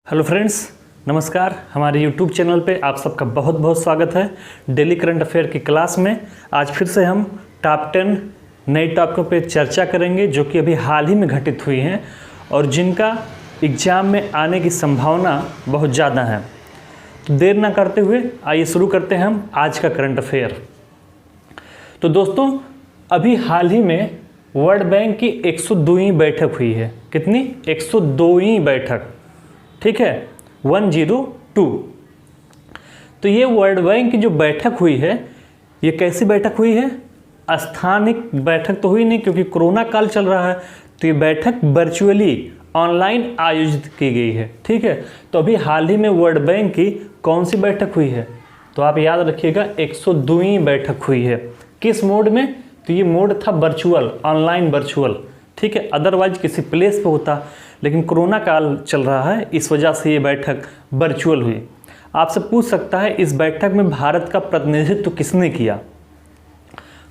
Hello friends, नमस्कार। हमारे YouTube channel पे आप सबका बहुत बहुत स्वागत है। डेली करंट अफेयर की क्लास में आज फिर से हम टॉप 10 नए टॉपिकों पे चर्चा करेंगे जो कि अभी हाल ही में घटित हुई हैं और जिनका एग्ज़ाम में आने की संभावना बहुत ज़्यादा है। तो देर ना करते हुए आइए शुरू करते हैं हम आज का करंट अफेयर। तो दोस्तों, अभी हाल ही में वर्ल्ड बैंक की 102वीं बैठक हुई है। कितनी? 102वीं बैठक, ठीक है, 102। तो ये वर्ल्ड बैंक की जो बैठक हुई है, ये कैसी बैठक हुई है? स्थानिक बैठक तो हुई नहीं क्योंकि कोरोना काल चल रहा है, तो ये बैठक वर्चुअली ऑनलाइन आयोजित की गई है। ठीक है, तो अभी हाल ही में वर्ल्ड बैंक की कौन सी बैठक हुई है? तो आप याद रखिएगा, 102वीं बैठक हुई है। किस मोड में? तो ये मोड था वर्चुअल, ऑनलाइन वर्चुअल। ठीक है, अदरवाइज किसी प्लेस पे होता, लेकिन कोरोना काल चल रहा है, इस वजह से ये बैठक वर्चुअल हुई। आपसे पूछ सकता है इस बैठक में भारत का प्रतिनिधित्व किसने किया?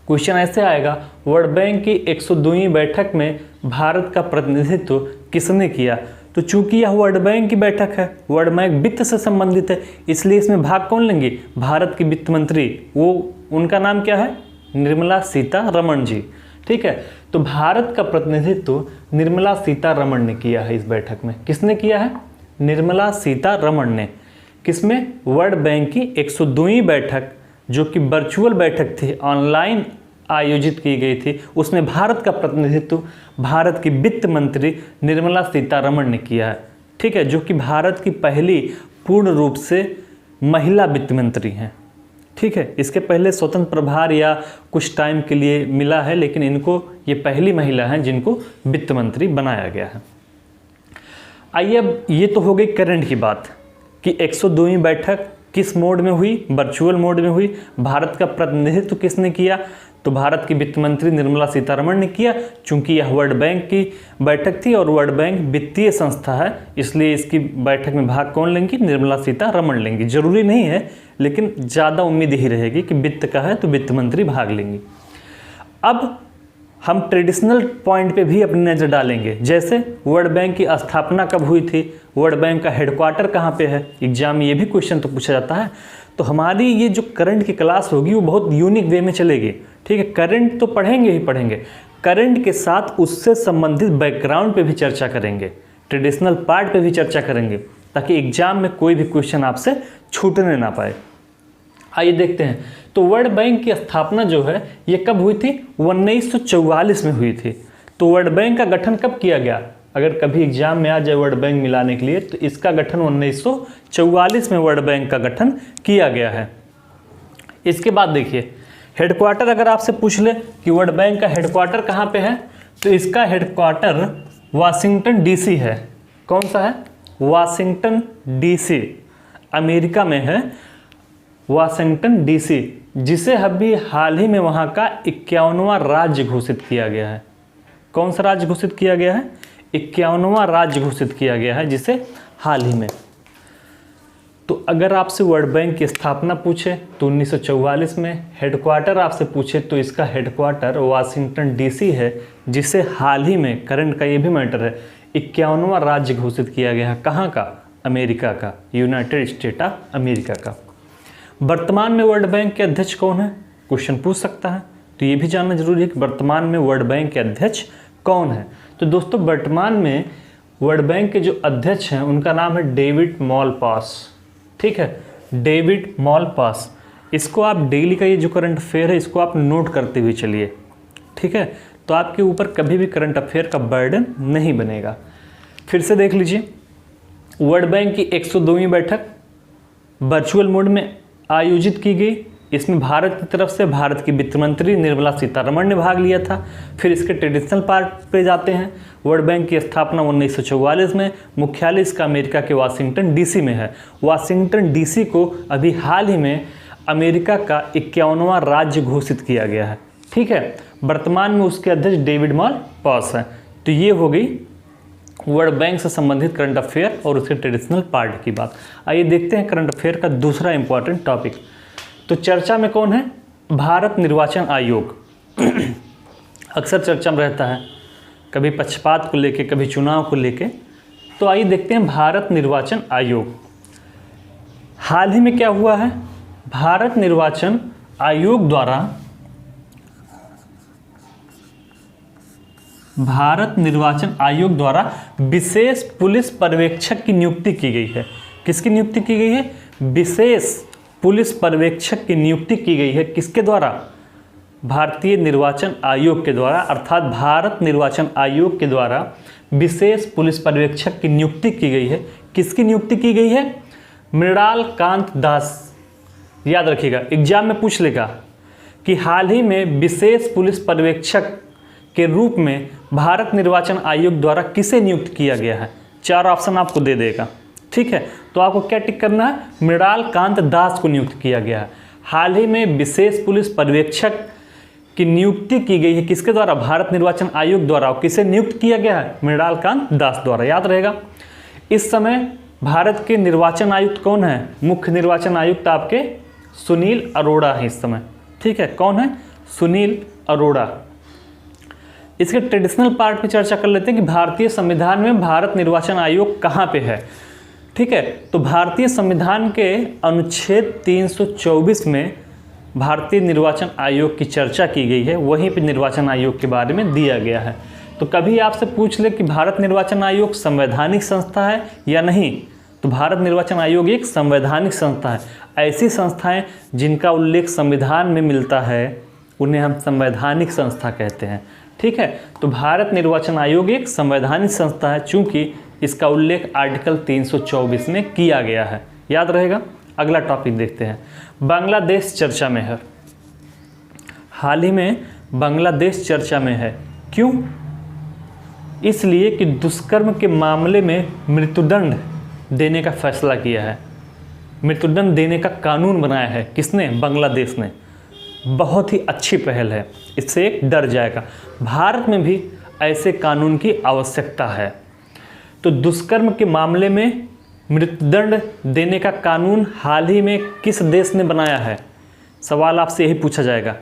क्वेश्चन ऐसे आएगा, वर्ल्ड बैंक की 102वीं बैठक में भारत का प्रतिनिधित्व किसने किया? तो चूंकि यह वर्ल्ड बैंक की बैठक है, वर्ल्ड बैंक वित्त से संबंधित है, इसलिए इसमें भाग कौन लेंगे? भारत की वित्त मंत्री, वो उनका नाम क्या है? निर्मला सीतारमण जी। ठीक है, तो भारत का प्रतिनिधित्व निर्मला सीतारमण ने किया है इस बैठक में। किसने किया है? निर्मला सीतारमण ने। किसमें? वर्ल्ड बैंक की 102वीं बैठक, जो कि वर्चुअल बैठक थी, ऑनलाइन आयोजित की गई थी, उसमें भारत का प्रतिनिधित्व भारत की वित्त मंत्री निर्मला सीतारमण ने किया है। ठीक है, जो कि भारत की पहली पूर्ण रूप से महिला वित्त मंत्री हैं। ठीक है, इसके पहले स्वतंत्र प्रभार या कुछ टाइम के लिए मिला है, लेकिन इनको ये पहली महिला हैं जिनको वित्त मंत्री बनाया गया है। आइए, अब ये तो हो गई करंट की बात कि 102वीं बैठक किस मोड में हुई? वर्चुअल मोड में हुई। भारत का प्रतिनिधित्व किसने किया? तो भारत की वित्त मंत्री निर्मला सीतारमण ने किया। चूंकि यह वर्ल्ड बैंक की बैठक थी और वर्ल्ड बैंक वित्तीय संस्था है, इसलिए इसकी बैठक में भाग कौन लेंगी? निर्मला सीतारमण लेंगी। जरूरी नहीं है, लेकिन ज़्यादा उम्मीद ही रहेगी कि वित्त का है तो वित्त मंत्री भाग लेंगी। अब हम ट्रेडिशनल पॉइंट पे भी अपनी नज़र डालेंगे। जैसे वर्ल्ड बैंक की स्थापना कब हुई थी? वर्ल्ड बैंक का हेडक्वार्टर कहाँ पे है? एग्जाम में ये भी क्वेश्चन तो पूछा जाता है। तो हमारी ये जो करंट की क्लास होगी वो बहुत यूनिक वे में चलेगी। ठीक है, करंट तो पढ़ेंगे ही पढ़ेंगे, करंट के साथ उससे संबंधित बैकग्राउंड पे भी चर्चा करेंगे, ट्रेडिशनल पार्ट पे भी चर्चा करेंगे, ताकि एग्जाम में कोई भी क्वेश्चन आपसे छूटने ना पाए। आइए देखते हैं। तो वर्ल्ड बैंक की स्थापना जो है ये कब हुई थी? 1944 में हुई थी। तो वर्ल्ड बैंक का गठन कब किया गया? अगर कभी एग्जाम में आ जाए वर्ल्ड बैंक मिलाने के लिए, तो इसका गठन 1944 में वर्ल्ड बैंक का गठन किया गया है। इसके बाद देखिए, हेडक्वार्टर अगर आपसे पूछ ले कि वर्ल्ड बैंक का हेडक्वार्टर कहाँ पे है, तो इसका हेडक्वार्टर वाशिंगटन डीसी है। कौन सा है? वाशिंगटन डीसी, अमेरिका में है वाशिंगटन डीसी, जिसे अभी हाल ही में वहाँ का 51वां राज्य घोषित किया गया है। कौन सा राज्य घोषित किया गया है? 51वां राज्य घोषित किया गया है, जिसे हाल ही में। तो अगर आपसे वर्ल्ड बैंक की स्थापना पूछे तो 1944 में, हेडक्वार्टर आपसे पूछे तो इसका हेडक्वार्टर वाशिंगटन डीसी है, जिसे हाल ही में, करंट का ये भी मैटर है, 51वां राज्य घोषित किया गया है। कहाँ का? अमेरिका का, यूनाइटेड स्टेट ऑफ अमेरिका का। वर्तमान में वर्ल्ड बैंक के अध्यक्ष कौन है? क्वेश्चन पूछ सकता है, तो ये भी जानना जरूरी है कि वर्तमान में वर्ल्ड बैंक के अध्यक्ष कौन है। तो दोस्तों, वर्तमान में वर्ल्ड बैंक के जो अध्यक्ष हैं उनका नाम है डेविड मालपास। ठीक है, डेविड मालपास। इसको आप डेली का ये जो करंट अफेयर है इसको आप नोट करते हुए चलिए। ठीक है, तो आपके ऊपर कभी भी करंट अफेयर का बर्डन नहीं बनेगा। फिर से देख लीजिए, वर्ल्ड बैंक की 102वीं बैठक वर्चुअल मोड में आयोजित की गई। इसमें भारत की तरफ से भारत की वित्त मंत्री निर्मला सीतारमण ने भाग लिया था। फिर इसके ट्रेडिशनल पार्ट पे जाते हैं। वर्ल्ड बैंक की स्थापना 1944 में, मुख्यालय इसका अमेरिका के वाशिंगटन डीसी में है। वाशिंगटन डीसी को अभी हाल ही में अमेरिका का 51वां राज्य घोषित किया गया है। ठीक है, वर्तमान में उसके अध्यक्ष डेविड मालपास हैं। तो ये हो गई वर्ल्ड बैंक से संबंधित करंट अफेयर और उसके ट्रेडिशनल पार्ट की बात। आइए देखते हैं करंट अफेयर का दूसरा इंपॉर्टेंट टॉपिक। तो चर्चा में कौन है? भारत निर्वाचन आयोग। अक्सर चर्चा में रहता है, कभी पक्षपात को लेके, कभी चुनाव को लेके। तो आइए देखते हैं भारत निर्वाचन आयोग। हाल ही में क्या हुआ है, भारत निर्वाचन आयोग द्वारा विशेष पुलिस पर्यवेक्षक की नियुक्ति की गई है। किसकी नियुक्ति की गई है? विशेष पुलिस पर्यवेक्षक की नियुक्ति की गई है। किसके द्वारा? भारतीय निर्वाचन आयोग के द्वारा, अर्थात भारत निर्वाचन आयोग के द्वारा विशेष पुलिस पर्यवेक्षक की नियुक्ति की गई है। किसकी नियुक्ति की गई है? मृणाल कांत दास। याद रखिएगा, एग्जाम में पूछ लेगा कि हाल ही में विशेष पुलिस पर्यवेक्षक के रूप में भारत निर्वाचन आयोग द्वारा किसे नियुक्त किया गया है। 4 ऑप्शन आपको दे देगा, ठीक है। तो आपको क्या टिक करना है? मृणाल कांत दास को नियुक्त किया गया है। हाल ही में विशेष पुलिस पर्यवेक्षक की नियुक्ति की गई है। किसके द्वारा? भारत निर्वाचन आयोग द्वारा। और किसे नियुक्त किया गया है? मृणाल कांत दास द्वारा। याद रहेगा। इस समय भारत के निर्वाचन आयुक्त कौन है? मुख्य निर्वाचन आयुक्त आपके सुनील अरोड़ा है इस समय, ठीक है। कौन है? सुनील अरोड़ा। इसके ट्रेडिशनल पार्ट पे चर्चा कर लेते हैं कि भारतीय संविधान में भारत निर्वाचन आयोग कहाँ पे है, ठीक है। तो भारतीय संविधान के अनुच्छेद 324 में भारतीय निर्वाचन आयोग की चर्चा की गई है। वहीं पे निर्वाचन आयोग के बारे में दिया गया है। तो कभी आपसे पूछ ले कि भारत निर्वाचन आयोग संवैधानिक संस्था है या नहीं, तो भारत निर्वाचन आयोग एक संवैधानिक संस्था है। ऐसी संस्थाएं जिनका उल्लेख संविधान में मिलता है उन्हें हम संवैधानिक संस्था कहते हैं, ठीक है। तो भारत निर्वाचन आयोग एक संवैधानिक संस्था है, चूंकि इसका उल्लेख आर्टिकल 324 में किया गया है। याद रहेगा। अगला टॉपिक देखते हैं। बांग्लादेश चर्चा में है। हाल ही में बांग्लादेश चर्चा में है। क्यों? इसलिए कि दुष्कर्म के मामले में मृत्युदंड देने का फैसला किया है। मृत्युदंड देने का कानून बनाया है। किसने? बांग्लादेश ने। बहुत ही अच्छी पहल है, इससे एक डर जाएगा। भारत में भी ऐसे कानून की आवश्यकता है। तो दुष्कर्म के मामले में मृत्युदंड देने का कानून हाल ही में किस देश ने बनाया है? सवाल आपसे यही पूछा जाएगा।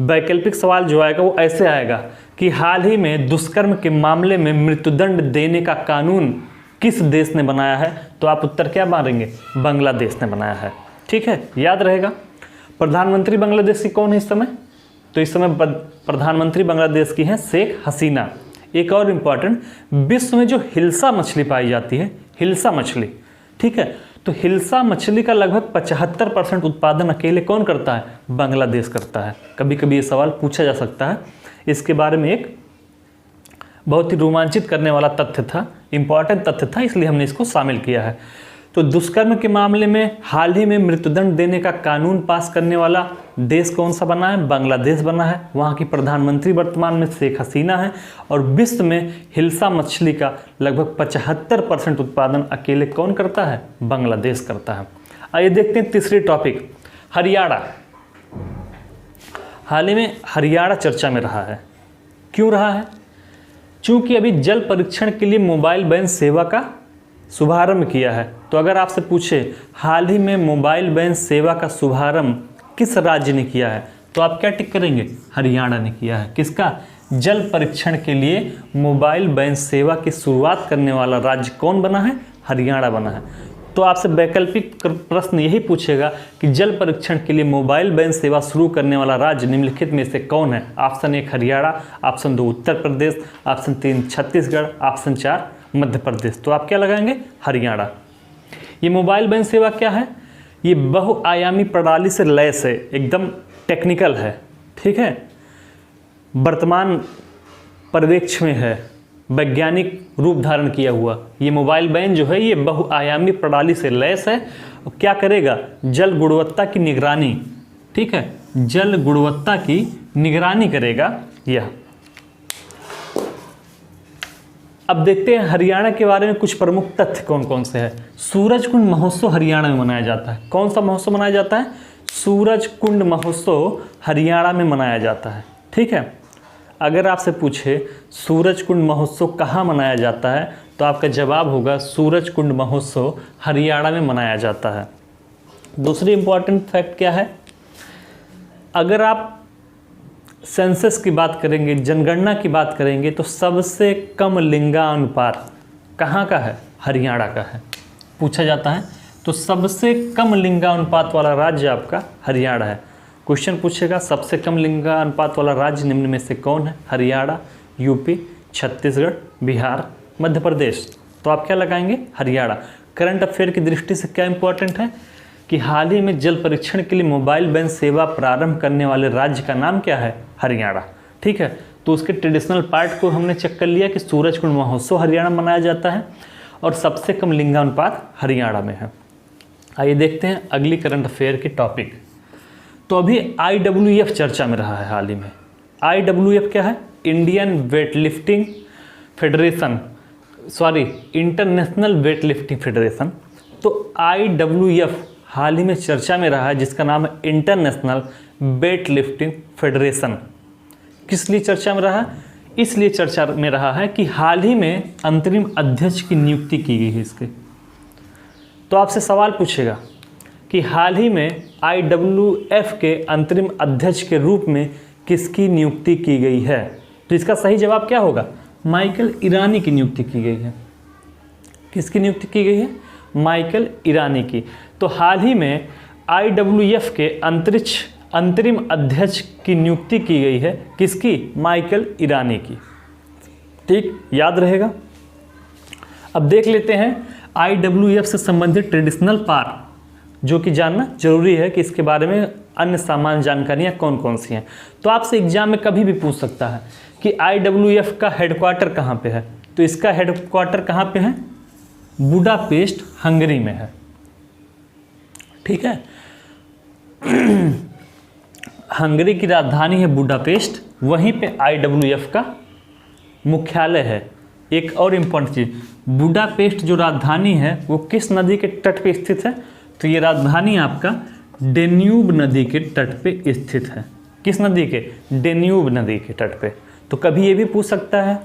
वैकल्पिक सवाल जो आएगा वो ऐसे आएगा कि हाल ही में दुष्कर्म के मामले में मृत्युदंड देने का कानून किस देश ने बनाया है? तो आप उत्तर क्या मारेंगे? बांग्लादेश ने बनाया है, ठीक है। याद रहेगा। प्रधानमंत्री बांग्लादेश की कौन है इस समय? तो इस समय प्रधानमंत्री बांग्लादेश की हैं शेख हसीना। एक और इम्पॉर्टेंट, विश्व में जो हिल्सा मछली पाई जाती है, हिल्सा मछली, ठीक है। तो हिल्सा मछली का लगभग 75% उत्पादन अकेले कौन करता है? बांग्लादेश करता है। कभी कभी ये सवाल पूछा जा सकता है। इसके बारे में एक बहुत ही रोमांचित करने वाला तथ्य था, इंपॉर्टेंट तथ्य था, इसलिए हमने इसको शामिल किया है। तो दुष्कर्म के मामले में हाल ही में मृत्युदंड देने का कानून पास करने वाला देश कौन सा बना है? बांग्लादेश बना है। वहाँ की प्रधानमंत्री वर्तमान में शेख हसीना है। और विश्व में हिल्सा मछली का लगभग 75% उत्पादन अकेले कौन करता है? बांग्लादेश करता है। आइए देखते हैं तीसरी टॉपिक, हरियाणा। हाल ही में हरियाणा चर्चा में रहा है। क्यों रहा है? चूँकि अभी जल परीक्षण के लिए मोबाइल वैन सेवा का शुभारंभ किया है। तो अगर आपसे पूछे हाल ही में मोबाइल वैन सेवा का शुभारंभ किस राज्य ने किया है, तो आप क्या टिक करेंगे? हरियाणा ने किया है। किसका? जल परीक्षण के लिए मोबाइल वैन सेवा की शुरुआत करने वाला राज्य कौन बना है? हरियाणा बना है। तो आपसे वैकल्पिक प्रश्न यही पूछेगा कि जल परीक्षण के लिए मोबाइल वैन सेवा शुरू करने वाला राज्य निम्नलिखित में से कौन है? Option 1 Haryana, option 2 Uttar Pradesh, option 3 Chhattisgarh, option 4 Madhya Pradesh. तो आप क्या लगाएंगे? हरियाणा। ये मोबाइल वैन सेवा क्या है? ये बहुआयामी प्रणाली से लैस है, एकदम टेक्निकल है, ठीक है। वर्तमान परिवेक्ष में है, वैज्ञानिक रूप धारण किया हुआ ये मोबाइल वैन जो है ये बहुआयामी प्रणाली से लैस है। और क्या करेगा? जल गुणवत्ता की निगरानी, ठीक है, जल गुणवत्ता की निगरानी करेगा यह। अब देखते हैं हरियाणा के बारे में कुछ प्रमुख तथ्य कौन कौन से हैं। सूरजकुंड महोत्सव हरियाणा में मनाया जाता है। कौन सा महोत्सव मनाया जाता है? सूरजकुंड महोत्सव हरियाणा में मनाया जाता है, ठीक है। अगर आपसे पूछे सूरजकुंड महोत्सव कहाँ मनाया जाता है, तो आपका जवाब होगा सूरजकुंड महोत्सव हरियाणा में मनाया जाता है। दूसरी इंपॉर्टेंट फैक्ट क्या है? अगर आप सेंसस की बात करेंगे, जनगणना की बात करेंगे, तो सबसे कम लिंगानुपात कहाँ का है? हरियाणा का है, पूछा जाता है। तो सबसे कम लिंगानुपात वाला राज्य आपका हरियाणा है। क्वेश्चन पूछेगा सबसे कम लिंगानुपात वाला राज्य निम्न में से कौन है? हरियाणा, यूपी, छत्तीसगढ़, बिहार, मध्य प्रदेश। तो आप क्या लगाएंगे? हरियाणा। करंट अफेयर की दृष्टि से क्या इंपॉर्टेंट है कि हाल ही में जल परीक्षण के लिए मोबाइल वैन सेवा प्रारंभ करने वाले राज्य का नाम क्या है? हरियाणा। ठीक है, तो उसके ट्रेडिशनल पार्ट को हमने चेक कर लिया कि सूरजकुंड महोत्सव हरियाणा मनाया जाता है और सबसे कम लिंगानुपात हरियाणा में है। आइए देखते हैं अगली करंट अफेयर की टॉपिक। तो अभी IWF चर्चा में रहा है हाल ही में। IWF क्या है? Indian weightlifting federation, international weightlifting federation. तो IWF हाल ही में चर्चा में रहा है, जिसका नाम है इंटरनेशनल वेटलिफ्टिंग फेडरेशन। किस लिए चर्चा में रहा? इसलिए चर्चा में रहा है कि हाल ही में अंतरिम अध्यक्ष की नियुक्ति की गई है इसके। तो आपसे सवाल पूछेगा कि हाल ही में IWF के अंतरिम अध्यक्ष के रूप में किसकी नियुक्ति की गई है? तो इसका सही जवाब क्या होगा? माइकल ईरानी की नियुक्ति की गई है। किसकी नियुक्ति की गई है? माइकल ईरानी की। तो हाल ही में IWF के अंतरिम अध्यक्ष की नियुक्ति की गई है। किसकी? माइकल ईरानी की। ठीक, याद रहेगा। अब देख लेते हैं IWF से संबंधित ट्रेडिशनल पार्ट, जो कि जानना जरूरी है कि इसके बारे में अन्य सामान्य जानकारियाँ कौन कौन सी हैं। तो आपसे एग्जाम में कभी भी पूछ सकता है कि IWF का हेडक्वार्टर कहाँ पे है? तो इसका हेडक्वार्टर कहाँ पे है? बुडापेस्ट, हंगरी में है। ठीक है, हंगरी की राजधानी है बुडापेस्ट, वहीं पे IWF का मुख्यालय है। एक और इम्पॉर्टेंट चीज़, बुडापेस्ट जो राजधानी है वो किस नदी के तट पे स्थित है? तो ये राजधानी आपका डेन्यूब नदी के तट पे स्थित है। किस नदी के? डेन्यूब नदी के तट पे। तो कभी ये भी पूछ सकता है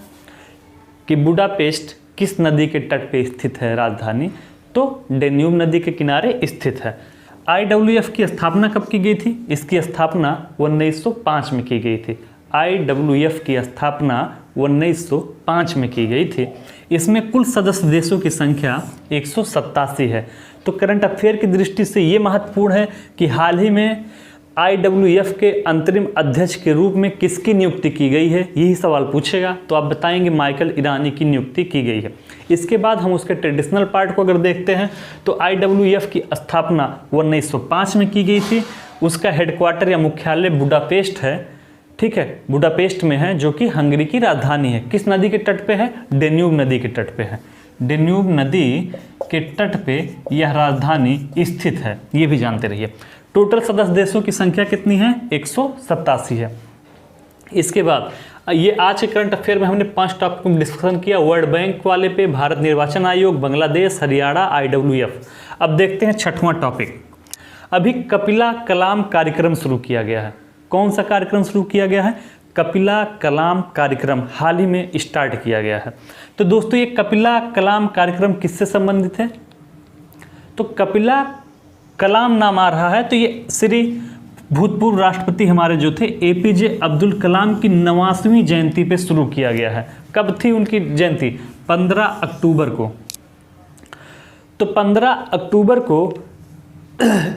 कि बुडापेस्ट किस नदी के तट पे स्थित है राजधानी? तो डेन्यूब नदी के किनारे स्थित है। IWF की स्थापना कब की गई थी? इसकी स्थापना 1905 में की गई थी। IWF की स्थापना 1905 में की गई थी। इसमें कुल सदस्य देशों की संख्या 187 है। तो करंट अफेयर की दृष्टि से ये महत्वपूर्ण है कि हाल ही में IWF के अंतरिम अध्यक्ष के रूप में किसकी नियुक्ति की गई है, यही सवाल पूछेगा। तो आप बताएंगे माइकल ईरानी की नियुक्ति की गई है। इसके बाद हम उसके ट्रेडिशनल पार्ट को अगर देखते हैं तो IWF की स्थापना 1905 में की गई थी। उसका हेडक्वार्टर या मुख्यालय बुडापेस्ट है। ठीक है, बुडापेस्ट में है, जो कि हंगरी की राजधानी है। किस नदी के तट पे है? डेन्यूब नदी के तट पे है। डेन्यूब नदी के तट पे यह राजधानी स्थित है, ये भी जानते रहिए। टोटल सदस्य देशों की संख्या कितनी है? 187 है। इसके बाद ये आज के करंट अफेयर में हमने 5 टॉपिक में डिस्कशन किया। वर्ल्ड बैंक वाले पे भारत निर्वाचन आयोग, बांग्लादेश, हरियाणा, IWF। अब देखते हैं 6वां टॉपिक। अभी कपिला कलाम कार्यक्रम शुरू किया गया है। कौन सा कार्यक्रम शुरू किया गया है? कपिला कलाम कार्यक्रम हाल ही में स्टार्ट किया गया है। तो दोस्तों ये कपिला कलाम कार्यक्रम किससे संबंधित है? तो कपिला कलाम नाम आ रहा है तो ये श्री भूतपूर्व राष्ट्रपति हमारे जो थे APJ अब्दुल कलाम की 89वीं जयंती पे शुरू किया गया है। कब थी उनकी जयंती? 15 अक्टूबर को। तो 15 अक्टूबर को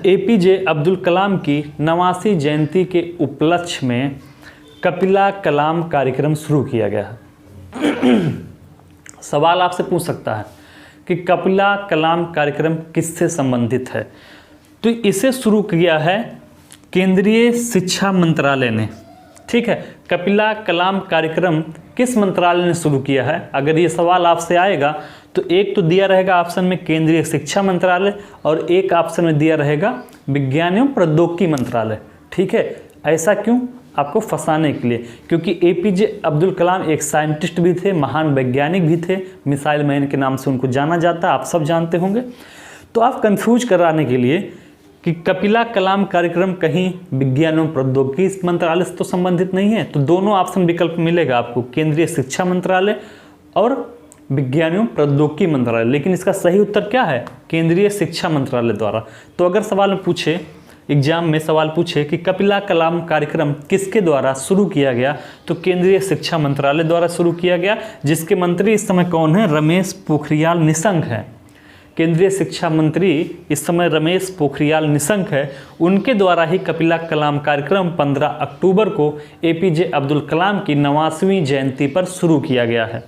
APJ अब्दुल कलाम की 89वीं जयंती के उपलक्ष्य में कपिला कलाम कार्यक्रम शुरू किया गया है। सवाल आपसे पूछ सकता है कि कपिला कलाम कार्यक्रम किससे संबंधित है? तो इसे शुरू किया है केंद्रीय शिक्षा मंत्रालय ने। ठीक है, कपिला कलाम कार्यक्रम किस मंत्रालय ने शुरू किया है? अगर ये सवाल आपसे आएगा तो एक तो दिया रहेगा ऑप्शन में केंद्रीय शिक्षा मंत्रालय और एक ऑप्शन में दिया रहेगा विज्ञान एवं प्रौद्योगिकी मंत्रालय। ठीक है, ऐसा क्यों? आपको फंसाने के लिए, क्योंकि APJ अब्दुल कलाम एक साइंटिस्ट भी थे, महान वैज्ञानिक भी थे, मिसाइल मैन के नाम से उनको जाना जाता है, आप सब जानते होंगे। तो आप कंफ्यूज कराने के लिए कि कपिला कलाम कार्यक्रम कहीं विज्ञान एवं प्रौद्योगिकी मंत्रालय से तो संबंधित नहीं है, तो दोनों ऑप्शन विकल्प मिलेगा आपको, केंद्रीय शिक्षा मंत्रालय और विज्ञान एवं प्रौद्योगिकी मंत्रालय। लेकिन इसका सही उत्तर क्या है? केंद्रीय शिक्षा मंत्रालय द्वारा। तो अगर सवाल में पूछे एग्जाम में सवाल पूछे कि कपिला कलाम कार्यक्रम किसके द्वारा शुरू किया गया, तो केंद्रीय शिक्षा मंत्रालय द्वारा शुरू किया गया, जिसके मंत्री इस समय कौन है, रमेश पोखरियाल निशंक है। केंद्रीय शिक्षा मंत्री इस समय रमेश पोखरियाल निशंक है, उनके द्वारा ही कपिला कलाम कार्यक्रम 15 अक्टूबर को एपीजे अब्दुल कलाम की 89वीं जयंती पर शुरू किया गया है।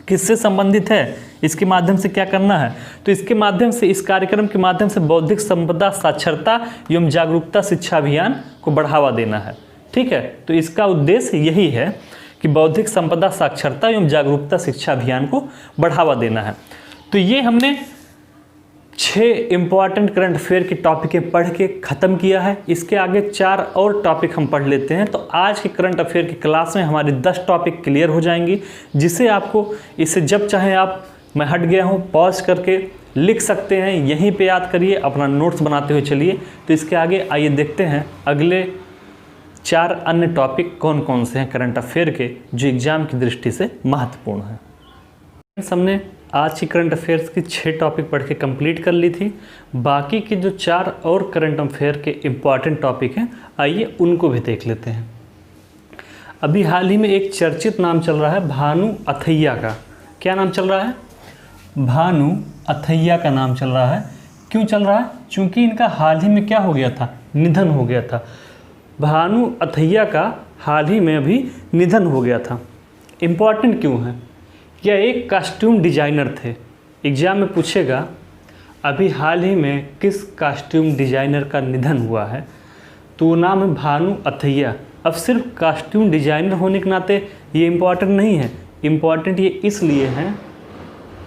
किससे संबंधित है, इसके माध्यम से क्या करना है, तो इसके माध्यम से, इस कार्यक्रम के माध्यम से बौद्धिक संपदा साक्षरता एवं जागरूकता शिक्षा अभियान को बढ़ावा देना है। ठीक है, तो इसका उद्देश्य यही है कि बौद्धिक संपदा साक्षरता एवं जागरूकता शिक्षा अभियान को बढ़ावा देना है। तो ये हमने 6 इंपॉर्टेंट करंट अफेयर की टॉपिकें पढ़ के ख़त्म किया है। इसके आगे 4 और टॉपिक हम पढ़ लेते हैं। तो आज के करंट अफेयर की क्लास में हमारी 10 टॉपिक क्लियर हो जाएंगी, जिसे आपको इसे जब चाहें आप, मैं हट गया हूँ, पॉज करके लिख सकते हैं, यहीं पे याद करिए, अपना नोट्स बनाते हुए चलिए। तो इसके आगे आइए देखते हैं अगले 4 अन्य टॉपिक कौन कौन से हैं करंट अफेयर के, जो एग्ज़ाम की दृष्टि से महत्वपूर्ण हैं। हमने आज की करंट अफेयर्स की 6 टॉपिक पढ़ के कंप्लीट कर ली थी। बाकी के जो 4 और करंट अफेयर के इम्पॉर्टेंट टॉपिक हैं, आइए उनको भी देख लेते हैं। अभी हाल ही में एक चर्चित नाम चल रहा है भानु अथैया का। क्या नाम चल रहा है, भानु अथैया का नाम चल रहा है। क्यों चल रहा है, चूँकि इनका हाल ही में क्या हो गया था, निधन हो गया था। भानु अथैया का हाल ही में अभी निधन हो गया था। इम्पॉर्टेंट क्यों है, यह एक कॉस्ट्यूम डिजाइनर थे। एग्जाम में पूछेगा अभी हाल ही में किस कॉस्ट्यूम डिजाइनर का निधन हुआ है, तो वो नाम है भानु अथैया। अब सिर्फ कॉस्ट्यूम डिजाइनर होने के नाते ये इम्पॉर्टेंट नहीं है, इम्पॉर्टेंट ये इसलिए है,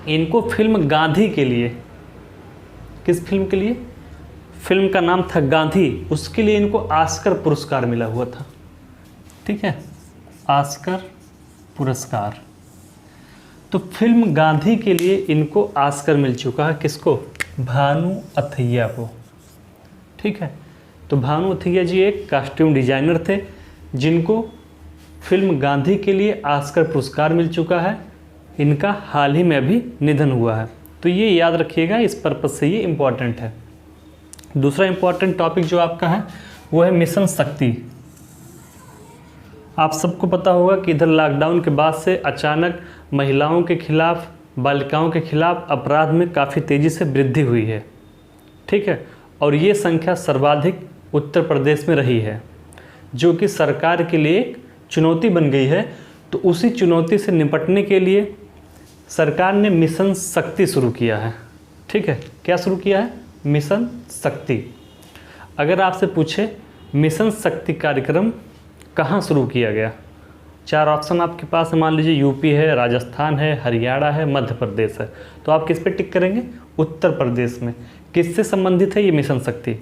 इनको फिल्म गांधी के लिए, किस फिल्म के लिए, फिल्म का नाम था गांधी, उसके लिए इनको ऑस्कर पुरस्कार मिला हुआ था। ठीक है, ऑस्कर पुरस्कार। तो फिल्म गांधी के लिए इनको ऑस्कर मिल चुका है, किसको, भानु अथैया को। ठीक है, तो भानु अथैया जी एक कॉस्ट्यूम डिजाइनर थे, जिनको फिल्म गांधी के लिए ऑस्कर पुरस्कार मिल चुका है। इनका हाल ही में अभी निधन हुआ है, तो ये याद रखिएगा, इस पर्पज़ से ये इम्पॉर्टेंट है। दूसरा इम्पॉर्टेंट टॉपिक जो आपका है वो है मिशन शक्ति। आप सबको पता होगा कि इधर लॉकडाउन के बाद से अचानक महिलाओं के खिलाफ, बालिकाओं के खिलाफ अपराध में काफ़ी तेज़ी से वृद्धि हुई है। ठीक है, और ये संख्या सर्वाधिक उत्तर प्रदेश में रही है, जो कि सरकार के लिए एक चुनौती बन गई है। तो उसी चुनौती से निपटने के लिए सरकार ने मिशन शक्ति शुरू किया है। ठीक है, क्या शुरू किया है, मिशन शक्ति। अगर आपसे पूछे मिशन शक्ति कार्यक्रम कहाँ शुरू किया गया, 4 ऑप्शन आपके पास है, मान लीजिए यूपी है, राजस्थान है, हरियाणा है, मध्य प्रदेश है, तो आप किस पे टिक करेंगे, उत्तर प्रदेश में। किससे संबंधित है ये मिशन शक्ति,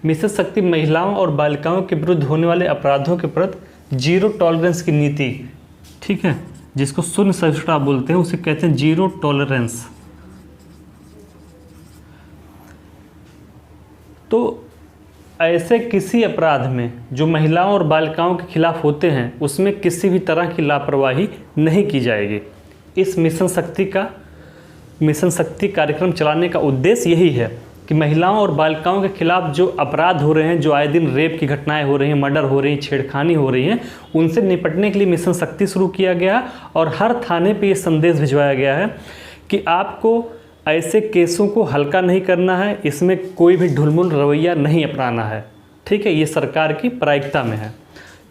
मिशन शक्ति महिलाओं और बालिकाओं के विरुद्ध होने वाले अपराधों के प्रति जीरो टॉलरेंस की नीति। ठीक है, जिसको शून्य सहिष्णुता बोलते हैं, उसे कहते हैं जीरो टॉलरेंस। तो ऐसे किसी अपराध में जो महिलाओं और बालिकाओं के खिलाफ होते हैं, उसमें किसी भी तरह की लापरवाही नहीं की जाएगी। इस मिशन शक्ति कार्यक्रम चलाने का उद्देश्य यही है कि महिलाओं और बालिकाओं के खिलाफ जो अपराध हो रहे हैं, जो आए दिन रेप की घटनाएं हो रही हैं, मर्डर हो रही हैं, छेड़खानी हो रही हैं, उनसे निपटने के लिए मिशन शक्ति शुरू किया गया। और हर थाने पे ये संदेश भिजवाया गया है कि आपको ऐसे केसों को हल्का नहीं करना है, इसमें कोई भी ढुलमुल रवैया नहीं अपनाना है। ठीक है, ये सरकार की प्राथमिकता में है।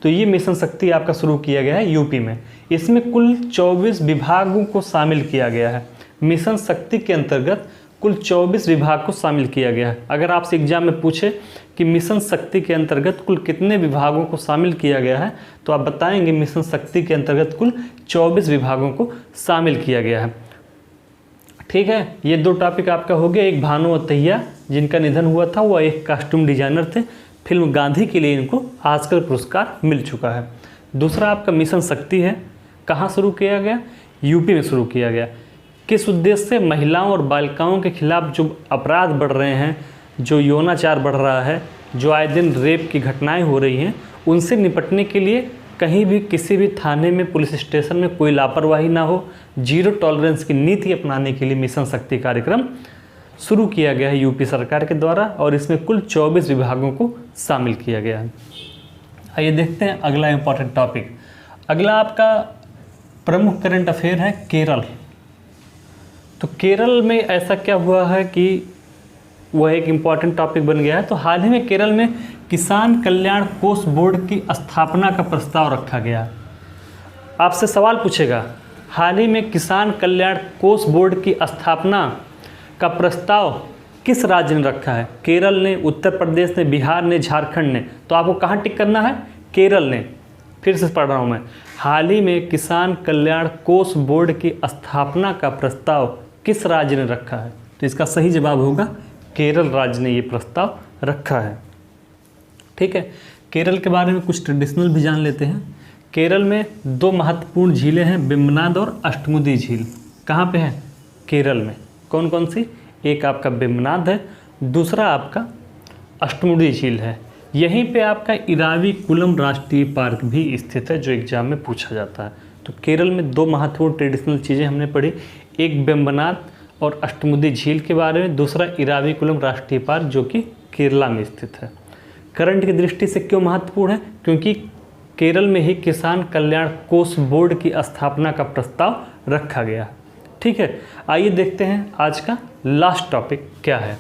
तो ये मिशन शक्ति आपका शुरू किया गया है यूपी में। इसमें कुल 24 विभागों को शामिल किया गया है। मिशन शक्ति के अंतर्गत कुल 24 विभाग को शामिल किया गया है। अगर आपसे एग्जाम में पूछे कि मिशन शक्ति के अंतर्गत कुल कितने विभागों को शामिल किया गया है, तो आप बताएंगे मिशन शक्ति के अंतर्गत कुल 24 विभागों को शामिल किया गया है। ठीक है, ये 2 टॉपिक आपका हो गया। एक भानु अथैया जिनका निधन हुआ था, वो एक कॉस्ट्यूम डिजाइनर थे, फिल्म गांधी के लिए इनको ऑस्कर पुरस्कार मिल चुका है। दूसरा आपका मिशन शक्ति है, कहाँ शुरू किया गया, यूपी में शुरू किया गया। किस उद्देश्य से, महिलाओं और बालिकाओं के खिलाफ जो अपराध बढ़ रहे हैं, जो यौनाचार बढ़ रहा है, जो आए दिन रेप की घटनाएं हो रही हैं, उनसे निपटने के लिए कहीं भी किसी भी थाने में, पुलिस स्टेशन में कोई लापरवाही ना हो, जीरो टॉलरेंस की नीति अपनाने के लिए मिशन शक्ति कार्यक्रम शुरू किया गया है यूपी सरकार के द्वारा और इसमें कुल 24 विभागों को शामिल किया गया है। आइए देखते हैं अगला इम्पॉर्टेंट टॉपिक। अगला आपका प्रमुख करंट अफेयर है केरल। तो केरल में ऐसा क्या हुआ है कि वह एक इम्पॉर्टेंट टॉपिक बन गया है। तो हाल ही में केरल में किसान कल्याण कोष बोर्ड की स्थापना का प्रस्ताव रखा गया। आपसे सवाल पूछेगा, हाल ही में किसान कल्याण कोष बोर्ड की स्थापना का प्रस्ताव किस राज्य ने रखा है? केरल ने, उत्तर प्रदेश ने, बिहार ने, झारखंड ने। तो आपको कहाँ टिक करना है? केरल ने। फिर से पढ़ रहा हूँ मैं, हाल ही में किसान कल्याण कोष बोर्ड की स्थापना का प्रस्ताव किस राज्य ने रखा है? तो इसका सही जवाब होगा केरल राज्य ने ये प्रस्ताव रखा है। ठीक है, केरल के बारे में कुछ ट्रेडिशनल भी जान लेते हैं। केरल में 2 महत्वपूर्ण झीलें हैं, वेम्बनाड और अष्टमुदी झील। कहाँ पे है? केरल में। कौन कौन सी? एक आपका वेम्बनाड है, दूसरा आपका अष्टमुडी झील है। यहीं पे आपका इराविकुलम राष्ट्रीय पार्क भी स्थित है, जो एग्जाम में पूछा जाता है। तो केरल में 2 महत्वपूर्ण ट्रेडिशनल चीज़ें हमने पढ़ी, एक वेम्बनाड और अष्टमुदी झील के बारे में, दूसरा इराविकुलम राष्ट्रीय पार्क जो कि केरला में स्थित है। करंट की दृष्टि से क्यों महत्वपूर्ण है? क्योंकि केरल में ही किसान कल्याण कोष बोर्ड की स्थापना का प्रस्ताव रखा गया। ठीक है, आइए देखते हैं आज का लास्ट टॉपिक क्या है।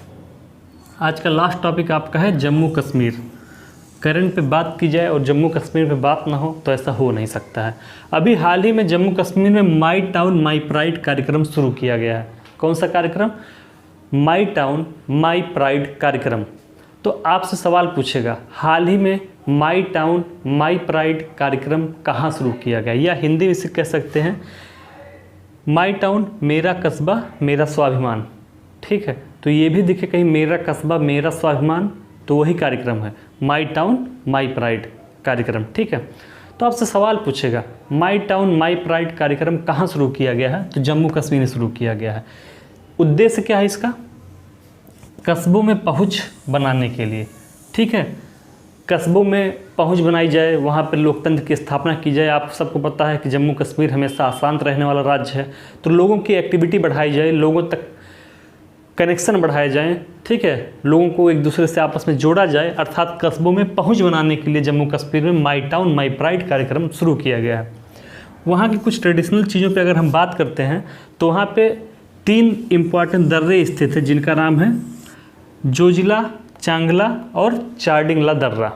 आज का लास्ट टॉपिक आपका है जम्मू कश्मीर। करंट पे बात की जाए और जम्मू कश्मीर पे बात ना हो तो ऐसा हो नहीं सकता है। अभी हाल ही में जम्मू कश्मीर में माई टाउन माई प्राइड कार्यक्रम शुरू किया गया है। कौन सा कार्यक्रम? माई टाउन माई प्राइड कार्यक्रम। तो आपसे सवाल पूछेगा, हाल ही में माई टाउन माई प्राइड कार्यक्रम कहाँ शुरू किया गया? या हिंदी में इसे कह सकते हैं माई टाउन मेरा कस्बा मेरा स्वाभिमान। ठीक है, तो ये भी दिखे कहीं मेरा कस्बा मेरा स्वाभिमान, तो वही कार्यक्रम है माई टाउन माई प्राइड कार्यक्रम। ठीक है, तो आपसे सवाल पूछेगा माई टाउन माई प्राइड कार्यक्रम कहाँ शुरू किया गया है? तो जम्मू कश्मीर में शुरू किया गया है। उद्देश्य क्या है इसका? कस्बों में पहुंच बनाने के लिए। ठीक है, कस्बों में पहुंच बनाई जाए, वहाँ पर लोकतंत्र की स्थापना की जाए। आप सबको पता है कि जम्मू कश्मीर हमेशा अशांत रहने वाला राज्य है, तो लोगों की एक्टिविटी बढ़ाई जाए, लोगों तक कनेक्शन बढ़ाए जाएं। ठीक है, लोगों को एक दूसरे से आपस में जोड़ा जाए, अर्थात कस्बों में पहुंच बनाने के लिए जम्मू कश्मीर में माई टाउन माई प्राइड कार्यक्रम शुरू किया गया है। वहाँ की कुछ ट्रेडिशनल चीज़ों पे अगर हम बात करते हैं तो वहाँ पे 3 इम्पॉर्टेंट दर्रे स्थित हैं, जिनका नाम है जोजिला, चांगला और चारडिंगला दर्रा।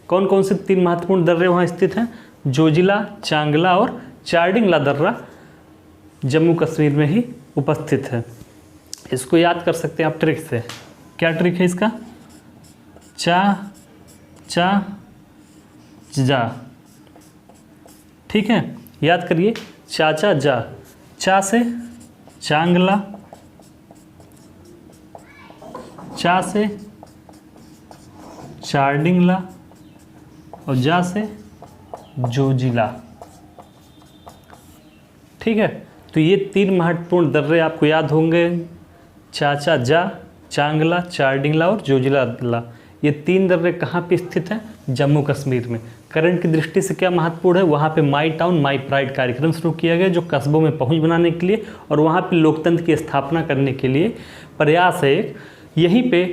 कौन कौन से 3 महत्वपूर्ण दर्रे वहाँ स्थित हैं? जोजिला, चांगला और चारडिंगला दर्रा जम्मू कश्मीर में ही उपस्थित है। इसको याद कर सकते हैं आप ट्रिक से। क्या ट्रिक है इसका? चा चा जा। ठीक है, याद करिए, चाचा जा। चा से चांगला, चा से चारडिंगला और जा से जोजिला। ठीक है, तो ये 3 महत्वपूर्ण दर्रे आपको याद होंगे, चाचा जा, चांगला, चारडिंगला और जोजिला। ये 3 दर्रे कहाँ पे स्थित हैं? जम्मू कश्मीर में। करंट की दृष्टि से क्या महत्वपूर्ण है? वहाँ पे माई टाउन माई प्राइड कार्यक्रम शुरू किया गया, जो कस्बों में पहुँच बनाने के लिए और वहाँ पे लोकतंत्र की स्थापना करने के लिए प्रयास है। यहीं पे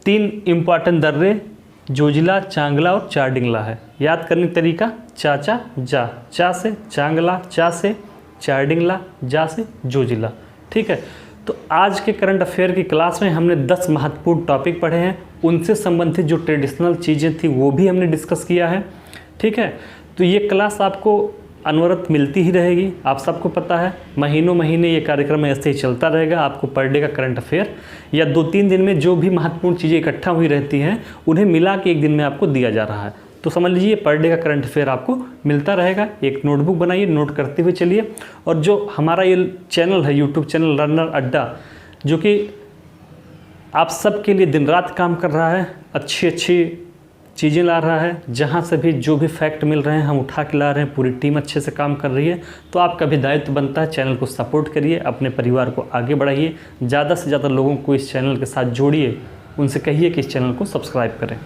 3 इम्पॉर्टेंट दर्रे जोजिला, चांगला और चारडिंगला है। याद करने का तरीका, चाचा जा, चा से चांगला, चा से चारडिंगला, जा से जोजिला। ठीक है, तो आज के करंट अफेयर की क्लास में हमने 10 महत्वपूर्ण टॉपिक पढ़े हैं, उनसे संबंधित जो ट्रेडिशनल चीज़ें थी वो भी हमने डिस्कस किया है। ठीक है, तो ये क्लास आपको अनवरत मिलती ही रहेगी। आप सबको पता है महीनों महीने ये कार्यक्रम ऐसे ही चलता रहेगा। आपको पर डे का करंट अफेयर या 2-3 दिन में जो भी महत्वपूर्ण चीज़ें इकट्ठा हुई रहती हैं उन्हें मिला के एक दिन में आपको दिया जा रहा है। तो समझ लीजिए पर डे का करंट अफेयर आपको मिलता रहेगा। एक नोटबुक बनाइए, नोट करते हुए चलिए। और जो हमारा ये चैनल है यूट्यूब चैनल लर्नर अड्डा, जो कि आप सबके लिए दिन रात काम कर रहा है, अच्छी अच्छी चीज़ें ला रहा है, जहाँ से भी जो भी फैक्ट मिल रहे हैं हम उठा के ला रहे हैं, पूरी टीम अच्छे से काम कर रही है। तो आपका भी दायित्व बनता है चैनल को सपोर्ट करिए, अपने परिवार को आगे बढ़ाइए, ज़्यादा से ज़्यादा लोगों को इस चैनल के साथ जोड़िए, उनसे कहिए कि इस चैनल को सब्सक्राइब करें।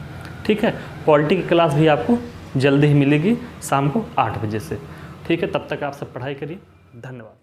ठीक है, पॉलिटी की क्लास भी आपको जल्दी ही मिलेगी शाम को 8 बजे से। ठीक है, तब तक आप सब पढ़ाई करिए। धन्यवाद।